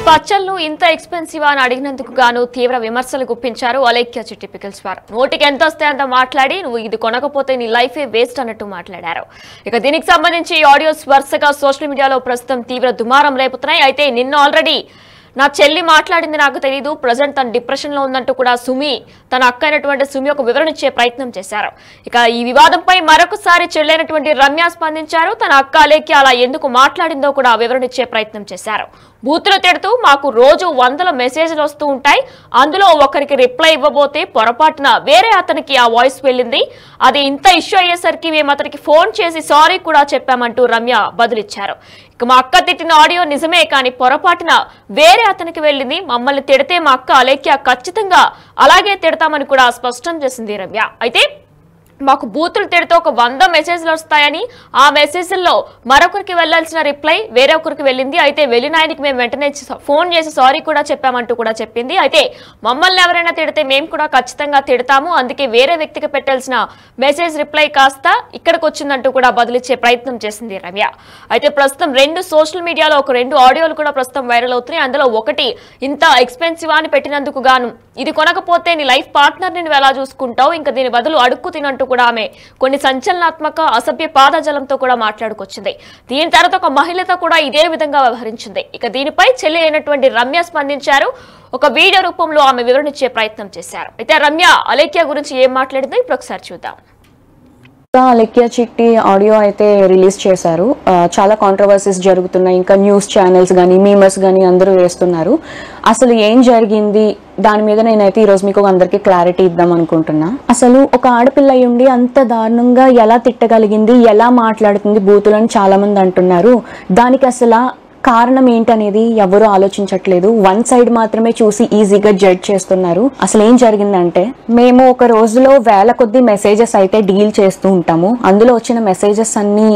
పచ్చళ్ళు ఇంత ఎక్స్పెన్సివ్ అని అడిగినందుకు గాను తీవ్ర విమర్శలు గుప్పించారు అలేఖ్య చిట్టి పికిల్స్ వారు. నోటికి ఎంత వస్తే అంత మాట్లాడి నువ్వు ఇది కొనకపోతే నీ లైఫే వేస్ట్ అన్నట్టు మాట్లాడారు. ఇక దీనికి సంబంధించి ఆడియోస్ వరుసగా సోషల్ మీడియాలో ప్రస్తుతం తీవ్ర దుమారం రేపుతున్నాయి. అయితే నిన్న ఆల్రెడీ నా చెల్లి మాట్లాడింది నాకు తెలియదు, ప్రజెంట్ తన డిప్రెషన్ లో ఉందంటూ కూడా సుమి తన అక్క అయినటువంటి సుమి ఒక వివరణ ఇచ్చే ప్రయత్నం చేశారు. ఇక ఈ వివాదంపై మరొకసారి చెల్లైనటువంటి రమ్య స్పందించారు. తన అక్క అలేఖ్య అలా ఎందుకు మాట్లాడిందో కూడా వివరణ ఇచ్చే ప్రయత్నం చేశారు. బూతులు తిడుతూ మాకు రోజు 100 మెసేజ్లు వస్తూ ఉంటాయి, అందులో ఒకరికి రిప్లై ఇవ్వబోతే పొరపాటున వేరే అతనికి ఆ వాయిస్ వెళ్ళింది, అది ఇంత ఇష్యూ అయ్యేసరికి మేము అతనికి ఫోన్ చేసి సారీ కూడా చెప్పామంటూ రమ్య బదులిచ్చారు. ఇక మా అక్క తిట్టిన ఆడియో నిజమే, కానీ పొరపాటున వేరే అతనికి వెళ్ళింది, మమ్మల్ని తిడితే మా అక్క అలేఖ్య ఖచ్చితంగా అలాగే తిడతామని కూడా స్పష్టం చేసింది రమ్య. అయితే మాకు బూతులు తిడితే ఒక 100 మెసేజ్లు వస్తాయని ఆ మెసేజ్ల్లో మరొకరికి వెళ్లాల్సిన రిప్లై వేరే ఒకరికి వెళ్ళింది, అయితే వెళ్ళిన ఆయనకి మేము వెంటనే ఫోన్ చేసి సారీ కూడా చెప్పామంటూ కూడా చెప్పింది. అయితే మమ్మల్ని ఎవరైనా తిడితే మేము కూడా ఖచ్చితంగా తిడతాము, అందుకే వేరే వ్యక్తికి పెట్టాల్సిన మెసేజ్ రిప్లై కాస్త ఇక్కడికి వచ్చిందంటూ కూడా బదులిచ్చే ప్రయత్నం చేసింది రమ్య. అయితే ప్రస్తుతం 2 సోషల్ మీడియాలో ఒక 2 ఆడియోలు కూడా ప్రస్తుతం వైరల్ అవుతున్నాయి. అందులో ఒకటి ఇంత ఎక్స్పెన్సివ్ అని పెట్టినందుకు గాను ఇది కొనకపోతే నీ లైఫ్ పార్ట్నర్ ని నువ్వు ఎలా చూసుకుంటావు, ఇంకా దీని బదులు అడుక్కు తినంటూ కూడా ఆమె కొన్ని సంచలనాత్మక అసభ్య పాదజలంతో కూడా మాట్లాడుకొచ్చింది. దీని తర్వాత ఒక మహిళతో కూడా ఇదే విధంగా వ్యవహరించింది. ఇక దీనిపై చెల్లి అయినటువంటి రమ్య స్పందించారు. ఒక వీడియో రూపంలో ఆమె వివరణ ఇచ్చే ప్రయత్నం చేశారు. అయితే రమ్య అలేఖ్య గురించి ఏం మాట్లాడిందో ఇప్పుడు ఒకసారి చూద్దాం. అలేఖ్య చిట్టి ఆడియో అయితే రిలీజ్ చేశారు. చాలా కాంట్రవర్సీస్ జరుగుతున్నాయి. ఇంకా న్యూస్ ఛానల్స్ కానీ మీమర్స్ కానీ అందరూ వేస్తున్నారు. అసలు ఏం జరిగింది దాని మీద నేనైతే ఈరోజు మీకు అందరికీ క్లారిటీ ఇద్దాం అనుకుంటున్నా. అసలు ఒక ఆడపిల్ల ఉండి అంత దారుణంగా ఎలా తిట్టగలిగింది, ఎలా మాట్లాడుతుంది బూతులని చాలా మంది అంటున్నారు. దానికి అసలు కారణం ఏంటనేది ఎవరు ఆలోచించట్లేదు. 1 సైడ్ మాత్రమే చూసి ఈజీగా జడ్జ్ చేస్తున్నారు. అసలు ఏం జరిగిందంటే, మేము ఒక రోజులో వేల కొద్ది మెసేజెస్ అయితే డీల్ చేస్తూ ఉంటాము. అందులో వచ్చిన మెసేజెస్ అన్ని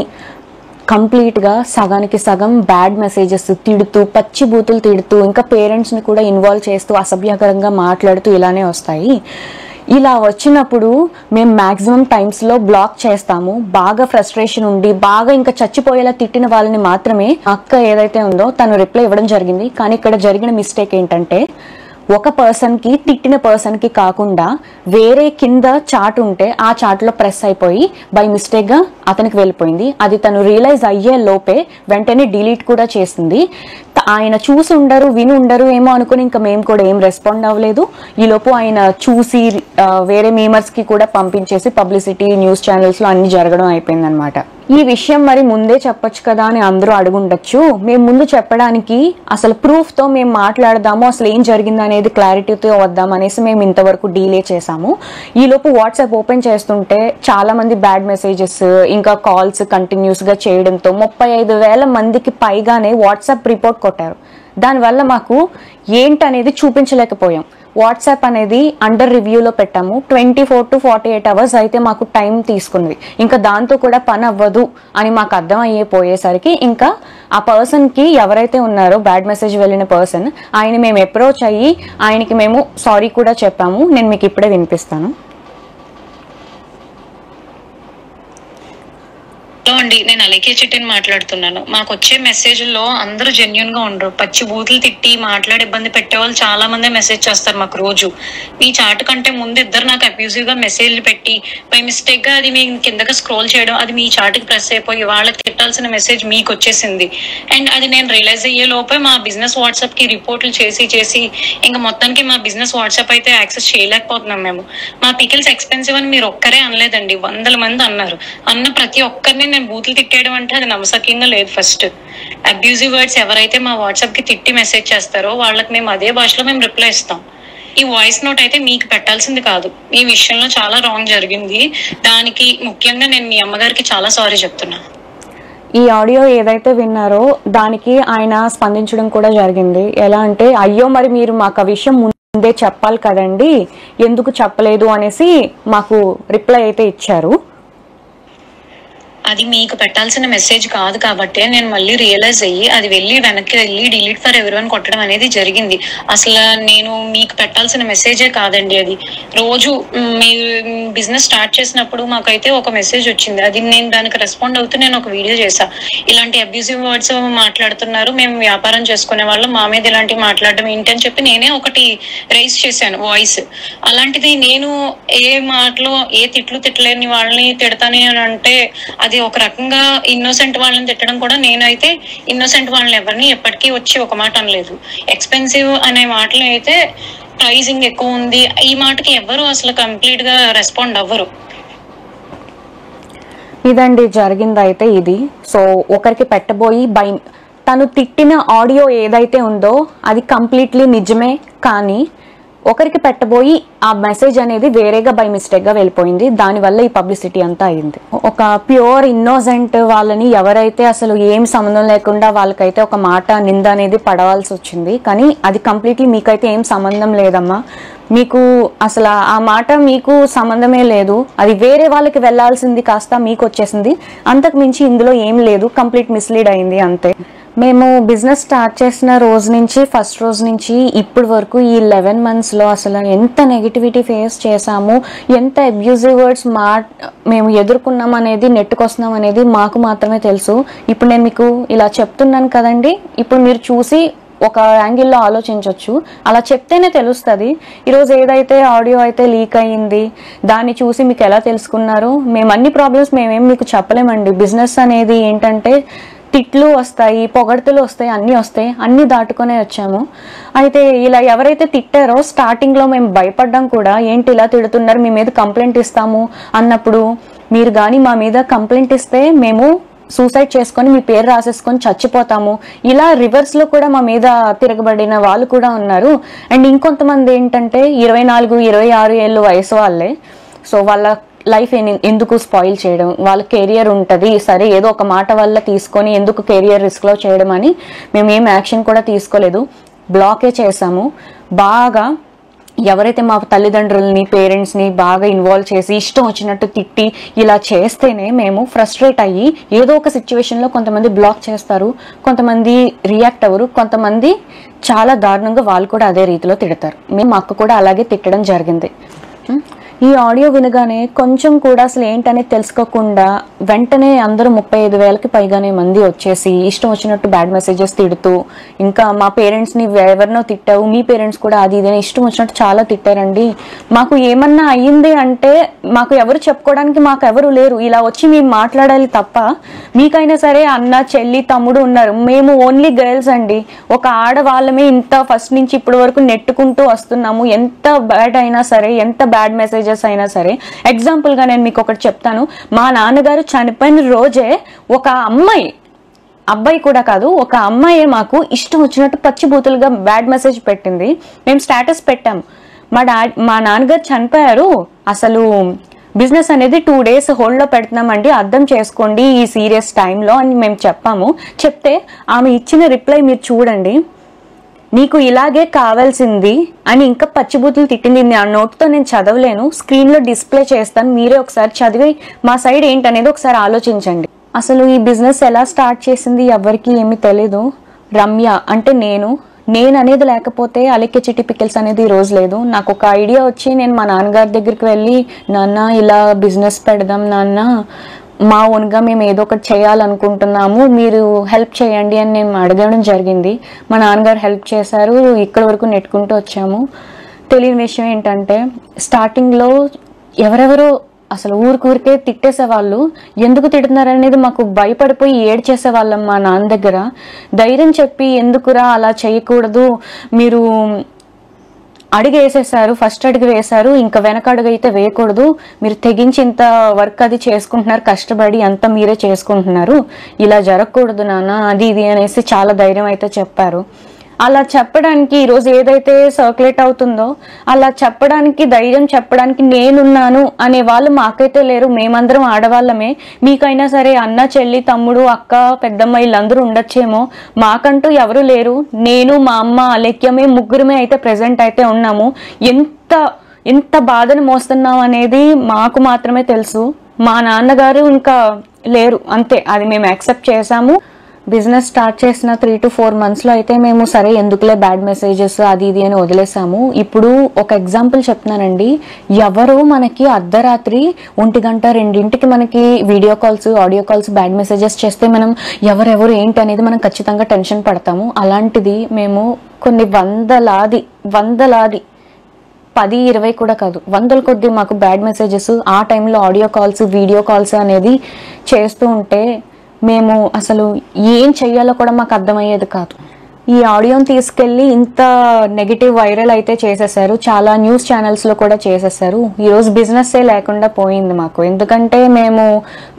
కంప్లీట్ గా సగానికి సగం బ్యాడ్ మెసేజెస్, తిడుతూ పచ్చి బూతులు తిడుతూ ఇంకా పేరెంట్స్ ని కూడా ఇన్వాల్వ్ చేస్తూ అసభ్యకరంగా మాట్లాడుతూ ఇలానే వస్తాయి. ఇలా వచ్చినప్పుడు మేము మాక్సిమం టైమ్స్లో బ్లాక్ చేస్తాము. బాగా ఫ్రస్ట్రేషన్ ఉండి బాగా ఇంకా చచ్చిపోయేలా తిట్టిన వాళ్ళని మాత్రమే అక్క ఏదైతే ఉందో తను రిప్లై ఇవ్వడం జరిగింది. కానీ ఇక్కడ జరిగిన మిస్టేక్ ఏంటంటే, ఒక పర్సన్కి తిట్టిన పర్సన్కి కాకుండా వేరే కింద చాట్ ఉంటే ఆ చాట్లో ప్రెస్ అయిపోయి బై మిస్టేక్గా అతనికి వెళ్ళిపోయింది. అది తను రియలైజ్ అయ్యే లోపే వెంటనే డిలీట్ కూడా చేసింది. ఆయన చూసి ఉండరు విని ఉండరు ఏమో అనుకుని ఇంకా మేము కూడా ఏం రెస్పాండ్ అవ్వలేదు. ఈలోపు ఆయన చూసి వేరే మీమర్స్కి కూడా పంపించేసి పబ్లిసిటీ న్యూస్ ఛానల్స్లో అన్ని జరగడం అయిపోయింది అనమాట. ఈ విషయం మరి ముందే చెప్పొచ్చు కదా అని అందరూ అడుగుండొచ్చు. మేము ముందు చెప్పడానికి అసలు ప్రూఫ్తో మేము మాట్లాడదాము, అసలు ఏం జరిగింది అనేది క్లారిటీతో వద్దాం అనేసి మేము ఇంతవరకు డీలే చేసాము. ఈలోపు వాట్సాప్ ఓపెన్ చేస్తుంటే చాలా మంది బ్యాడ్ మెసేజెస్ ఇంకా కాల్స్ కంటిన్యూస్ గా చేయడంతో 35,000 మందికి పైగానే వాట్సాప్ రిపోర్ట్ కొట్టారు. దానివల్ల మాకు ఏంటనేది చూపించలేకపోయాం. వాట్సాప్ అనేది అండర్ రివ్యూలో పెట్టాము. 24 to 48 అవర్స్ అయితే మాకు టైం తీసుకుంది. ఇంకా దాంతో కూడా పని అవ్వదు అని మాకు అర్థం అయిపోయేసరికి ఇంకా ఆ పర్సన్కి ఎవరైతే ఉన్నారో బ్యాడ్ మెసేజ్ వెళ్ళిన పర్సన్, ఆయన మేము అప్రోచ్ అయ్యి ఆయనకి మేము సారీ కూడా చెప్పాము. నేను మీకు ఇప్పుడే వినిపిస్తాను. అండి, నేను అలేఖ్య చిట్టిని మాట్లాడుతున్నాను. మాకు వచ్చే మెసేజ్లో అందరూ జెన్యున్ గా ఉండరు. పచ్చి బూతులు తిట్టి మాట్లాడి ఇబ్బంది పెట్టే వాళ్ళు చాలా మంది మెసేజ్ చేస్తారు మాకు రోజు. మీ చాట్ కంటే ముందు ఇద్దరు నాకు అబ్యూజివ్ గా మెసేజ్లు పెట్టి బై మిస్టేక్ గా అది మీ కిందగా స్క్రోల్ చేయడం, అది మీ చాట్కి ప్రెస్ అయిపోయి వాళ్ళకి తిట్టాల్సిన మెసేజ్ మీకు వచ్చేసింది. అండ్ అది నేను రియలైజ్ అయ్యే లోపే మా బిజినెస్ వాట్సాప్ కి రిపోర్ట్లు చేసి ఇంకా మొత్తానికి మా బిజినెస్ వాట్సాప్ అయితే యాక్సెస్ చేయలేకపోతున్నాం మేము. మా పికిల్స్ ఎక్స్పెన్సివ్ అని మీరు ఒక్కరే అనలేదండి, 100 మంది అన్నారు. అన్న ప్రతి ఒక్కరిని నేను బూతులు తిట్టేయడం అంటే అది నమ్మసక్యంగా లేదు. ఫస్ట్ అబ్యూజివ్ వర్డ్స్ ఎవరైతే మా వాట్సాప్ కి తిట్టి మెసేజ్ చేస్తారో వాళ్ళకి మేము అదే భాషలో మేము రిప్లై ఇస్తాం. ఈ వాయిస్ నోట్ అయితే మీకు పెట్టాల్సింది కాదు. ఈ విషయంలో చాలా రాంగ్ జరిగింది. దానికి ముఖ్యంగా నేను మీ అమ్మగారికి చాలా సారీ చెప్తున్నా. ఈ ఆడియో ఏదైతే విన్నారో దానికి ఆయన స్పందించడం కూడా జరిగింది. ఎలా అంటే, అయ్యో మరి మీరు మాకు ఆ విషయం ముందే చెప్పాలి కదండి, ఎందుకు చెప్పలేదు అనేసి మాకు రిప్లై అయితే ఇచ్చారు. అది మీకు పెట్టాల్సిన మెసేజ్ కాదు కాబట్టి నేను మళ్ళీ రియలైజ్ అయ్యి అది వెనక్కి వెళ్ళి డిలీట్ ఫర్ ఎవరీవన్ కొట్టడం అనేది జరిగింది. అసలు నేను మీకు పెట్టాల్సిన మెసేజే కాదండి అది. రోజు మీరు బిజినెస్ స్టార్ట్ చేసినప్పుడు మాకైతే ఒక మెసేజ్ వచ్చింది, అది నేను దానికి రెస్పాండ్ అవుతూ నేను ఒక వీడియో చేశా. ఇలాంటి అబ్యూజివ్ వర్డ్స్ మాట్లాడుతున్నారు, మేము వ్యాపారం చేసుకునే వాళ్ళు, మా మీద ఇలాంటివి మాట్లాడడం ఏంటి అని చెప్పి నేనే ఒకటి రైజ్ చేశాను వాయిస్. అలాంటిది నేను ఏ మాటలో ఏ తిట్లు తిట్టలేని వాళ్ళని తిడతాను అని అంటే అది ఒక రకంగా ఇన్నోసెంట్ వాళ్ళని తిట్టడం కూడా. నేనైతే ఇన్నోసెంట్ వాళ్ళని ఎవరిని ఎప్పటికీ వచ్చి ఒక మాట అనలేదు. ఎక్స్పెన్సివ్ అనే మాటలు అయితే ప్రైజింగ్ ఎక్కువ ఉంది ఈ మాటకి ఎవరు అసలు కంప్లీట్ గా రెస్పాండ్ అవ్వరు. ఇదండి జరిగింది అయితే ఇది. సో ఒకరికి పెట్టబోయి తను తిట్టిన ఆడియో ఏదైతే ఉందో అది కంప్లీట్లీ నిజమే, కానీ ఒకరికి పెట్టబోయి ఆ మెసేజ్ అనేది వేరేగా బై మిస్టేక్ గా వెళ్ళిపోయింది. దానివల్ల ఈ పబ్లిసిటీ అంతా అయింది. ఒక ప్యూర్ ఇన్నోసెంట్ వాళ్ళని ఎవరైతే అసలు ఏం సంబంధం లేకుండా వాళ్ళకైతే ఒక మాట నింద అనేది పడవలసి వచ్చింది, కానీ అది కంప్లీట్లీ మీకైతే ఏం సంబంధం లేదమ్మా. మీకు అసలు ఆ మాట మీకు సంబంధమే లేదు, అది వేరే వాళ్ళకి వెళ్లాల్సింది కాస్త మీకు వచ్చేసింది. అంతకు మించి ఇందులో ఏం లేదు, కంప్లీట్ మిస్లీడ్ అయింది అంతే. మేము బిజినెస్ స్టార్ట్ చేసిన రోజు నుంచి ఫస్ట్ రోజు నుంచి ఇప్పటి వరకు ఈ 11 monthsలో అసలు ఎంత నెగిటివిటీ ఫేస్ చేసాము, ఎంత అబ్యూజివ్ వర్డ్స్ మేము ఎదుర్కొన్నాం అనేది, నెట్టుకొస్తున్నాం అనేది మాకు మాత్రమే తెలుసు. ఇప్పుడు నేను మీకు ఇలా చెప్తున్నాను కదండి, ఇప్పుడు మీరు చూసి ఒక యాంగిల్లో ఆలోచించవచ్చు. అలా చెప్తేనే తెలుస్తుంది. ఈరోజు ఏదైతే ఆడియో అయితే లీక్ అయ్యింది దాన్ని చూసి మీకు ఎలా తెలుసుకున్నారు. మేము అన్ని ప్రాబ్లమ్స్ మేమేం మీకు చెప్పలేమండి. బిజినెస్ అనేది ఏంటంటే తిట్లు వస్తాయి, పొగడ్తలు వస్తాయి, అన్నీ వస్తాయి, అన్నీ దాటుకునే వచ్చాము. అయితే ఇలా ఎవరైతే తిట్టారో స్టార్టింగ్లో మేము భయపడ్డాం కూడా, ఏంటి ఇలా తిడుతున్నారు, మీ మీద కంప్లైంట్ ఇస్తాము అన్నప్పుడు, మీరు కానీ మా మీద కంప్లైంట్ ఇస్తే మేము సూసైడ్ చేసుకొని మీ పేరు రాసేసుకొని చచ్చిపోతాము, ఇలా రివర్స్లో కూడా మా మీద తిరగబడిన వాళ్ళు కూడా ఉన్నారు. అండ్ ఇంకొంతమంది ఏంటంటే 24-26 ఏళ్ళు వయసు వాళ్ళే. సో వాళ్ళ లైఫ్ ఎందుకు స్పాయిల్ చేయడం, వాళ్ళ కెరియర్ ఉంటుంది సరే ఏదో ఒక మాట వల్ల తీసుకొని ఎందుకు కెరియర్ రిస్క్లో చేయడం అని మేము ఏం యాక్షన్ కూడా తీసుకోలేదు, బ్లాకే చేసాము. బాగా ఎవరైతే మా తల్లిదండ్రులని పేరెంట్స్ని బాగా ఇన్వాల్వ్ చేసి ఇష్టం వచ్చినట్టు తిట్టి ఇలా చేస్తేనే మేము ఫ్రస్ట్రేట్ అయ్యి ఏదో ఒక సిచ్యువేషన్లో కొంతమంది బ్లాక్ చేస్తారు, కొంతమంది రియాక్ట్ అవ్వరు, కొంతమంది చాలా దారుణంగా వాళ్ళు కూడా అదే రీతిలో తిడతారు. మేము అక్క కూడా అలాగే తిట్టడం జరిగింది. ఈ ఆడియో వినగానే కొంచెం కూడా అసలు ఏంటనేది తెలుసుకోకుండా వెంటనే అందరూ 35,000కి పైగానే మంది వచ్చేసి ఇష్టం వచ్చినట్టు బ్యాడ్ మెసేజెస్ తిడుతూ, ఇంకా మా పేరెంట్స్ని ఎవరినో తిట్టావు, మీ పేరెంట్స్ కూడా అది ఇదని ఇష్టం వచ్చినట్టు చాలా తిట్టారండి. మాకు ఏమన్నా అయ్యింది అంటే మాకు ఎవరు చెప్పుకోవడానికి మాకు ఎవరు లేరు. ఇలా వచ్చి మేము మాట్లాడాలి తప్ప, మీకైనా సరే అన్న చెల్లి తమ్ముడు ఉన్నారు, మేము ఓన్లీ గర్ల్స్ అండి. ఒక ఆడవాళ్ళమే ఇంత ఫస్ట్ నుంచి ఇప్పటి వరకు నెట్టుకుంటూ వస్తున్నాము. ఎంత బ్యాడ్ అయినా సరే, ఎంత బ్యాడ్ మెసేజెస్ అయినా సరే. ఎగ్జాంపుల్ గా నేను మీకు ఒకటి చెప్తాను. మా నాన్నగారు చనిపోయిన రోజే ఒక అబ్బాయి కూడా కాదు, ఒక అమ్మాయే మాకు ఇష్టం వచ్చినట్టు పచ్చిబూతులుగా బ్యాడ్ మెసేజ్ పెట్టింది. మేము స్టేటస్ పెట్టాము, మా నాన్నగారు చనిపోయారు, అసలు బిజినెస్ అనేది 2 days హోల్డ్లో పెడుతున్నామండి, అర్థం చేసుకోండి ఈ సీరియస్ టైంలో అని మేము చెప్పాము. చెప్తే ఆమె ఇచ్చిన రిప్లై మీరు చూడండి, నీకు ఇలాగే కావాల్సింది అని ఇంకా పచ్చిబూతులు తిట్టింది. నా నోట్తో నేను చదవలేను, స్క్రీన్లో డిస్ప్లే చేస్తాను, మీరే ఒకసారి చదివి మా సైడ్ ఏంటనేది ఒకసారి ఆలోచించండి. అసలు ఈ బిజినెస్ ఎలా స్టార్ట్ చేసింది ఎవరికి ఏమీ తెలీదు. రమ్య అంటే నేను అనేది లేకపోతే అలెక్య చిట్టి పికిల్స్ అనేది ఈ రోజు లేదు. నాకు ఒక ఐడియా వచ్చి నేను మా నాన్నగారి దగ్గరికి వెళ్ళి, నాన్న ఇలా బిజినెస్ పెడదాం నాన్న, మా ఓన్గా మేము ఏదో ఒకటి చేయాలనుకుంటున్నాము, మీరు హెల్ప్ చేయండి అని నేను అడగడం జరిగింది. మా నాన్నగారు హెల్ప్ చేశారు, ఇక్కడ వరకు నెట్టుకుంటూ వచ్చాము. తెలియని విషయం ఏంటంటే స్టార్టింగ్లో ఎవరెవరో అసలు ఊరికే తిట్టేసేవాళ్ళు, ఎందుకు తిడుతున్నారనేది మాకు భయపడిపోయి ఏడ్చేసేవాళ్ళం. మా నాన్న దగ్గర ధైర్యం చెప్పి, ఎందుకురా అలా చేయకూడదు, మీరు అడుగు వేసేసారు, ఫస్ట్ అడుగు వేశారు, ఇంకా వెనక అడుగు అయితే వేయకూడదు, మీరు తెగించి ఇంత వర్క్ అది చేసుకుంటున్నారు, కష్టపడి అంతా మీరే చేసుకుంటున్నారు, ఇలా జరగకూడదు నాన్న అది ఇది అనేసి చాలా ధైర్యం అయితే చెప్పారు. అలా చెప్పడానికి ఈరోజు ఏదైతే సర్క్యులేట్ అవుతుందో అలా చెప్పడానికి, ధైర్యం చెప్పడానికి నేనున్నాను అనే వాళ్ళు మాకైతే లేరు. మేమందరం ఆడవాళ్ళమే. మీకైనా సరే అన్న చెల్లి తమ్ముడు అక్క పెద్దమ్మ వీళ్ళందరూ ఉండొచ్చేమో, మాకంటూ ఎవరు లేరు. నేను మా అమ్మ అలెక్య మేము ముగ్గురమే అయితే ప్రెసెంట్ అయితే ఉన్నాము. ఎంత బాధను మోస్తున్నాం అనేది మాకు మాత్రమే తెలుసు. మా నాన్నగారు ఇంకా లేరు, అంతే. అది మేము యాక్సెప్ట్ చేసాము. బిజినెస్ స్టార్ట్ చేసిన 3 to 4 months లో అయితే మేము సరే ఎందుకులే బ్యాడ్ మెసేజెస్ అది ఇది అని వదిలేసాము. ఇప్పుడు ఒక ఎగ్జాంపుల్ చెప్తున్నానండి. ఎవరో మనకి అర్ధరాత్రి 1 గంట 2ంటికి మనకి video calls audio calls bad messages చేస్తే మనం ఎవరెవరు ఏంటి అనేది మనం ఖచ్చితంగా టెన్షన్ పడతాము. అలాంటిది మేము కొన్ని వందలాది 10-20 కూడా కాదు, వందల కొద్ది మాకు బ్యాడ్ మెసేజెస్ ఆ టైంలో ఆడియో కాల్స్ వీడియో కాల్స్ అనేది చేస్తూ ఉంటే మేము అసలు ఏం చెయ్యాలో కూడా మాకు అర్థమయ్యేది కాదు. ఈ ఆడియోని తీసుకెళ్లి ఇంత నెగిటివ్ వైరల్ అయితే చేసేసారు. చాలా న్యూస్ ఛానల్స్లో కూడా చేసేసారు. ఈరోజు బిజినెస్సే లేకుండా పోయింది మాకు. ఎందుకంటే మేము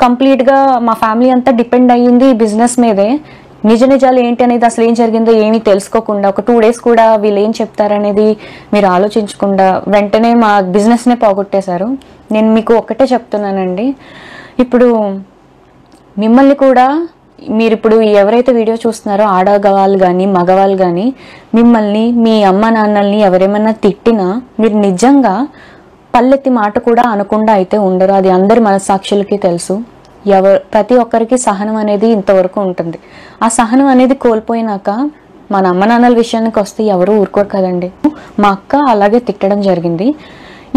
కంప్లీట్గా మా ఫ్యామిలీ అంతా డిపెండ్ అయ్యింది ఈ బిజినెస్ మీదే. నిజాలు ఏంటి అనేది అసలు ఏం జరిగిందో ఏమీ తెలుసుకోకుండా ఒక 2 days కూడా వీళ్ళు ఏం చెప్తారనేది మీరు ఆలోచించకుండా వెంటనే మా బిజినెస్నే పోగొట్టేశారు. నేను మీకు ఒక్కటే చెప్తున్నానండి, ఇప్పుడు మిమ్మల్ని కూడా మీరు ఇప్పుడు ఎవరైతే వీడియో చూస్తున్నారో ఆడవాళ్ళు కానీ మగవాళ్ళు కానీ మిమ్మల్ని మీ అమ్మ నాన్నల్ని ఎవరేమన్నా తిట్టినా మీరు నిజంగా పల్లెత్తి మాట కూడా అనకుండా అయితే ఉండరు. అది అందరి మనస్సాక్షులకి తెలుసు. ప్రతి ఒక్కరికి సహనం అనేది ఇంతవరకు ఉంటుంది. ఆ సహనం అనేది కోల్పోయినాక మన అమ్మ నాన్నల విషయానికి వస్తే ఎవరు ఊరుకోరు కదండి. మా అక్క అలాగే తిట్టడం జరిగింది.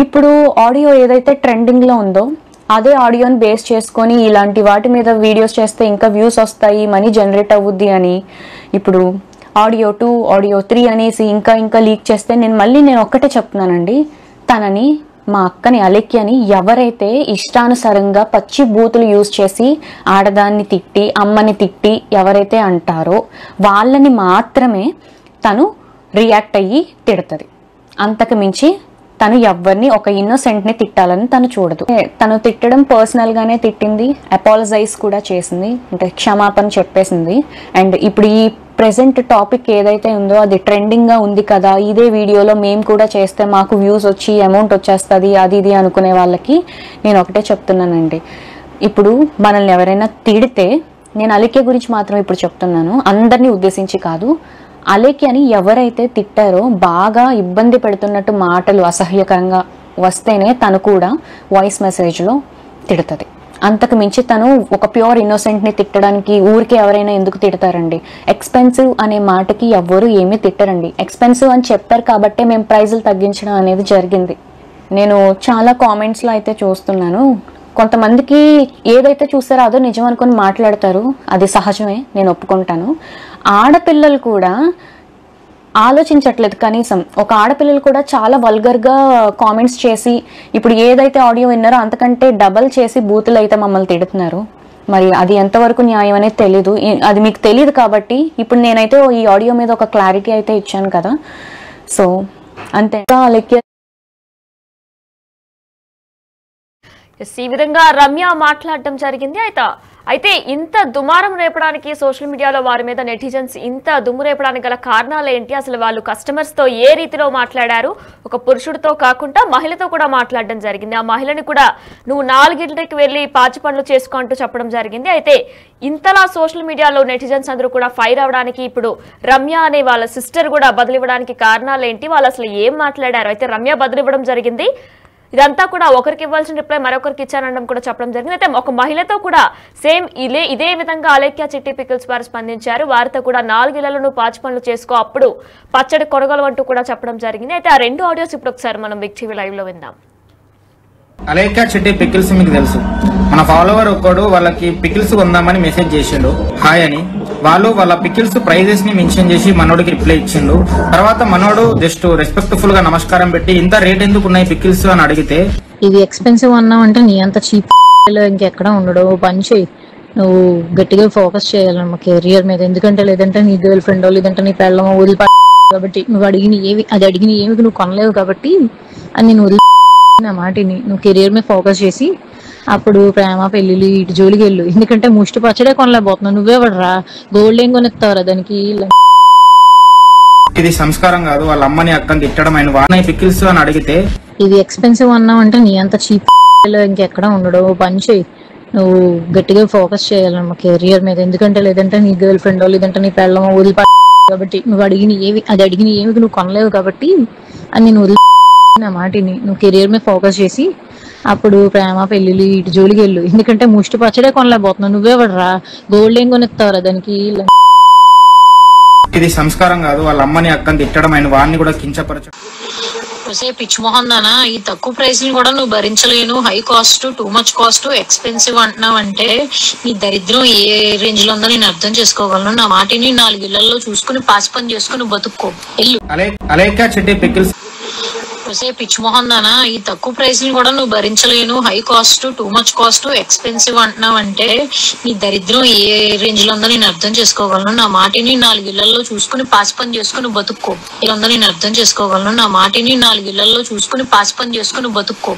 ఇప్పుడు ఆడియో ఏదైతే ట్రెండింగ్లో ఉందో అదే ఆడియోని బేస్ చేసుకొని ఇలాంటి వాటి మీద వీడియోస్ చేస్తే ఇంకా వ్యూస్ వస్తాయి, మనీ జనరేట్ అవుద్ది అని ఇప్పుడు ఆడియో 2 ఆడియో 3 అనేసి ఇంకా లీక్ చేస్తే నేను ఒక్కటే చెప్తున్నానండి, తనని మా అక్కని అలెక్కిని ఎవరైతే ఇష్టానుసారంగా పచ్చి బూతులు యూజ్ చేసి ఆడదాన్ని తిట్టి అమ్మని తిట్టి ఎవరైతే అంటారో వాళ్ళని మాత్రమే తను రియాక్ట్ అయ్యి తిడుతుంది. అంతకు మించి తను ఎవరిని ఒక ఇన్నోసెంట్ని తిట్టాలని తను చూడదు. తను తిట్టడం పర్సనల్ గానే తిట్టింది, అపాలజైజ్ కూడా చేసింది, అంటే క్షమాపణ చెప్పేసింది. అండ్ ఇప్పుడు ఈ ప్రెసెంట్ టాపిక్ ఏదైతే ఉందో అది ట్రెండింగ్ గా ఉంది కదా, ఇదే వీడియోలో మేము కూడా చేస్తే మాకు వ్యూస్ వచ్చి అమౌంట్ వచ్చేస్తుంది అది ఇది అనుకునే వాళ్ళకి నేను ఒకటే చెప్తున్నానండి, ఇప్పుడు మనల్ని ఎవరైనా తిడితే, నేను అలికే గురించి మాత్రం ఇప్పుడు చెప్తున్నాను, అందరినీ ఉద్దేశించి కాదు, అలేకి అని ఎవరైతే తిట్టారో బాగా ఇబ్బంది పెడుతున్నట్టు మాటలు అసహ్యకరంగా వస్తేనే తను కూడా వాయిస్ మెసేజ్లో తిడుతుంది. అంతకు మించి తను ఒక ప్యూర్ ఇన్నోసెంట్ని తిట్టడానికి ఊరికే ఎవరైనా ఎందుకు తిడతారండి? ఎక్స్పెన్సివ్ అనే మాటకి ఎవ్వరు ఏమీ తిట్టరండి. ఎక్స్పెన్సివ్ అని చెప్పారు కాబట్టే మేము ప్రైజులు తగ్గించడం అనేది జరిగింది. నేను చాలా కామెంట్స్లో అయితే చూస్తున్నాను, కొంతమందికి ఏదైతే చూస్తారో అదో నిజం అనుకుని మాట్లాడతారు, అది సహజమే, నేను ఒప్పుకుంటాను. ఆడపిల్లలు కూడా ఆలోచించట్లేదు. కనీసం ఒక ఆడపిల్లలు కూడా చాలా వల్గర్గా కామెంట్స్ చేసి ఇప్పుడు ఏదైతే ఆడియో విన్నారో అంతకంటే డబల్ చేసి బూతులు అయితే మమ్మల్ని తిడుతున్నారు. మరి అది ఎంతవరకు న్యాయం అనేది తెలీదు. అది మీకు తెలియదు కాబట్టి ఇప్పుడు నేనైతే ఈ ఆడియో మీద ఒక క్లారిటీ అయితే ఇచ్చాను కదా. సో అంతే. ఈ విధంగా రమ్య మాట్లాడటం జరిగింది. అయితే ఇంత దుమారం రేపడానికి సోషల్ మీడియాలో వారి మీద నెటిజన్స్ ఇంత దుమ్ము రేపడానికి గల కారణాలు ఏంటి? అసలు వాళ్ళు కస్టమర్స్తో ఏ రీతిలో మాట్లాడారు? ఒక పురుషుడితో కాకుండా మహిళతో కూడా మాట్లాడడం జరిగింది. ఆ మహిళని కూడా నువ్వు 4 గంటలకు వెళ్ళి పాచి పనులు చేసుకో అంటూ చెప్పడం జరిగింది. అయితే ఇంతలా సోషల్ మీడియాలో నెటిజన్స్ అందరూ కూడా ఫైర్ అవడానికి ఇప్పుడు రమ్య అనే వాళ్ళ సిస్టర్ కూడా బదిలివ్వడానికి కారణాలు ఏంటి? వాళ్ళు అసలు ఏం మాట్లాడారు? అయితే రమ్య బదిలివ్వడం జరిగింది. ఇదంతా కూడా ఒకరికి ఇవ్వాల్సిన రిప్లై మరొకరికి ఇచ్చానడం కూడా చెప్పడం జరిగింది. అయితే ఒక మహిళతో కూడా సేమ్ ఇదే విధంగా అలేఖ్య చిట్టి పికిల్స్ వారు స్పందించారు. వారితో కూడా 4 ఇళ్లను పాచి పనులు చేసుకో అప్పుడు పచ్చడి కొనగలవంటూ కూడా చెప్పడం జరిగింది. అయితే ఆ 2 ఆడియోస్ ఇప్పుడు ఒకసారి మనం బిగ్ టీవీ లైవ్ లో విందాం. అలేఖ్య చిట్టి పికిల్స్ మీకు తెలుసు, మన ఫాలోవర్ ఒక్కడు వాళ్ళకి పికిల్స్ కొందామని మెసేజ్ చేసిండు హాయ్ అని. వాళ్ళు వాళ్ళ పికిల్స్ ప్రైజెస్ ని మెన్షన్ చేసి మనోడికి రిప్లై ఇచ్చిండు. తర్వాత మనోడు జస్ట్ రెస్పెక్ట్ఫుల్ గా నమస్కారం పెట్టి ఇంత రేట్ ఎందుకు ఉన్నాయి పికిల్స్ అని అడిగితే, ఇది ఎక్స్పెన్సివ్ అన్నావు అంటే నీ అంత చీప్ ఇంకెక్కడ ఉండడు, పని చేయి, నువ్వు గట్టిగా ఫోకస్ చేయాలన్నమా కెరియర్ మీద. ఎందుకంటే లేదంటే నీ గర్ల్ ఫ్రెండ్ లేదంటే నీ పెళ్ళమో వదిలిపా కాబట్టి నువ్వు అడిగిన ఏమి నువ్వు కొనలేవు కాబట్టి అని నేను వదిలి నా మాటిని నువ్వు కెరియర్ మీద ఫోకస్ చేసి అప్పుడు ప్రేమ పెళ్లిళ్ళు ఇటు జోలికి వెళ్ళు. ఎందుకంటే ముష్టి పచ్చడే కొనలేకపోతున్నావు, నువ్వే పడరా గోల్డ్ ఏం కొనిస్తావురా దానికి. ఇది సంస్కారం కాదు, వాళ్ళ అమ్మని అక్కని తిట్టడం ఆయన వాడిన పికిల్స్ అని అడిగితే, ఇది ఎక్స్పెన్సివ్ అన్నావు అంటే నీ అంత చీప్ ఇంకెక్కడ ఉండడు, పని చేయి, నువ్వు గట్టిగా ఫోకస్ చేయాలన్నమా కెరియర్ మీద. ఎందుకంటే లేదంటే నీ గర్ల్ ఫ్రెండ్ లేదంటే నీ పెళ్ళమో వదిలిపా కాబట్టి నువ్వు అడిగిన ఏమి నువ్వు కొనలేవు కాబట్టి అని నేను వదిలి నా మాటిని నువ్వు కెరియర్ మీద ఫోకస్ చేసి అప్పుడు ప్రేమ పెళ్లిళ్ళు ఇటు జోలికి వెళ్ళు. ఎందుకంటే ముష్టి పచ్చడే కొనలేకపోతున్నావు. నువ్వేవడరా గోల్డ్ ఏం కొనిస్తావురా దానికి? ఇది సంస్కారం కాదు. వాళ్ళ అమ్మని అక్కని తిట్టడం ఆయన వాడిని కూడా కించపరచడం. పిచ్చి మొహం దానా, ఈ తక్కువ ప్రైస్ ని కూడా నువ్వు భరించలేను, high cost, too much cost, expensive అంటున్నావు అంటే నీ దరిద్రం ఏ రేంజ్ లో ఉందో నేను అర్థం చేసుకోగలను. నా మాటిని 4 ఇళ్లలో చూసుకుని పాసి పని చేసుకుని బతుక్కో వెళ్ళు. అలేఖ్య చిట్టి పికిల్స్ పిచ్చి మొహం దానా, ఈ తక్కువ ప్రైస్ ని కూడా నువ్వు భరించలేను, high cost, too much cost, expensive అంటున్నావు అంటే నీ దరిద్రం ఏ రేంజ్ లో ఉందో నేను అర్థం చేసుకోగలను. నా మాటిని 4 ఇళ్లలో చూసుకుని పాసి పని చేసుకుని బతుక్కో ఇలా ఉందో నేను అర్థం చేసుకోగలను. నా మాటిని 4 ఇళ్లలో చూసుకుని పాసి పని చేసుకుని బతుక్కో.